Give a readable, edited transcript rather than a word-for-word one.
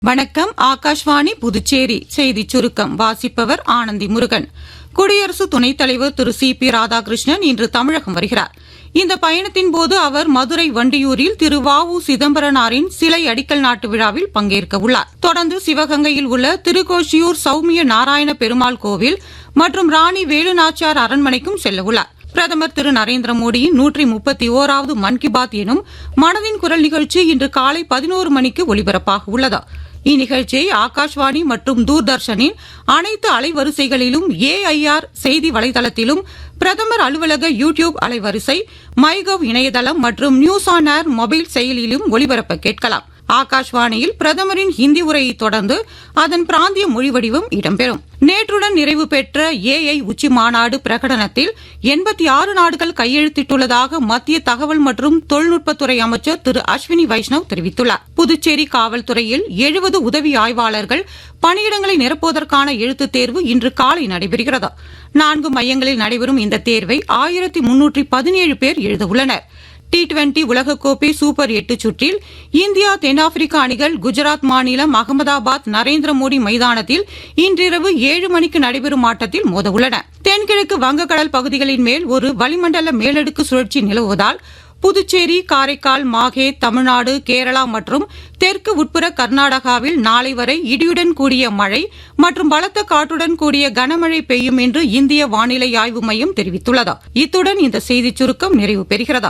வணக்கம். ஆகாஷ்வாணி புதுச்சேரி செய்திச் சுருக்கம் வாசிப்பவர் ஆனந்தி முருகன். குடியரசு துணைத் தலைவர் திரு சி.பி. ராதாகிருஷ்ணன் இன்று தமிழகம் வருகிறார். இந்த பயணத்தின் போது அவர் மதுரை வண்டியூரில் திரு வ.உ. சிதம்பரனாரின் சிலை அடிக்கல் நாட்டு விழாவில் பங்கேற்க உள்ளார். தொடர்ந்து சிவகங்கையில் உள்ள திருக்கோஷியூர் சௌமிய நாராயண பெருமாள் கோவில் மற்றும் ராணி வேலுநாச்சியார் அரண்மனைக்கும் செல்ல உள்ளார். பிரதமர் திரு நரேந்திர மோடியின் 131வது மன் கி பாத் எனும் மனதின் குரல் நிகழ்ச்சி இன்று காலை 11 மணிக்கு ஒலிபரப்பாக உள்ளது. இந்நிகழ்ச்சியை ஆகாஷ்வாணி மற்றும் தூர்தர்ஷனின் அனைத்து அலைவரிசைகளிலும் ஏஐஆர் செய்தி வலைதளத்திலும் பிரதமர் அலுவலக யூடியூப் அலைவரிசை, மைகவ் இணையதளம் மற்றும் நியூஸ் ஆன் ஏர் மொபைல் செயலியிலும் ஒலிபரப்ப கேட்கலாம். ஆகாஷ்வாணியில் பிரதமரின் ஹிந்தி உரையை தொடர்ந்து அதன் பிராந்திய மொழி வடிவம் இடம்பெறும். நேற்றுடன் நிறைவு பெற்ற ஏஐ உச்சி மாநாடு பிரகடனத்தில் 86 நாடுகள் கையெழுத்திட்டுள்ளதாக மத்திய தகவல் மற்றும் தொழில்நுட்பத்துறை அமைச்சர் திரு அஸ்வினி வைஷ்ணவ் தெரிவித்துள்ளார். புதுச்சேரி காவல்துறையில் 70 உதவி ஆய்வாளர்கள் பணியிடங்களை நிரப்புவதற்கான எழுத்துத் தேர்வு இன்று காலை நடைபெறுகிறது. 4 மையங்களில் நடைபெறும் இந்த தேர்வை 1317 பேர் எழுதவுள்ளனர். T20 உலகக்கோப்பை சூப்பர் 8 சுற்றில் இந்தியா தென்னாப்பிரிக்கா அணிகள் குஜராத் மாநிலம் அகமதாபாத் நரேந்திர மோடி மைதானத்தில் இன்றிரவு 7 மணிக்கு நடைபெறும் ஆட்டத்தில் மோதவுள்ளன. தென்கிழக்கு வங்கக்கடல் பகுதிகளின் மேல் ஒரு வளிமண்டல மேலடுக்கு சுழற்சி நிலவுவதால் புதுச்சேரி, காரைக்கால், மாஹே, தமிழ்நாடு, கேரளா மற்றும் தெற்கு உட்புற கர்நாடகாவில் நாளை வரை இடியுடன் கூடிய மழை மற்றும் பலத்த காற்றுடன் கூடிய கனமழை பெய்யும் என்று இந்திய வானிலை ஆய்வு மையம் தெரிவித்துள்ளது. இத்துடன் இந்த செய்திச் சுருக்கம் நிறைவு பெறுகிறது.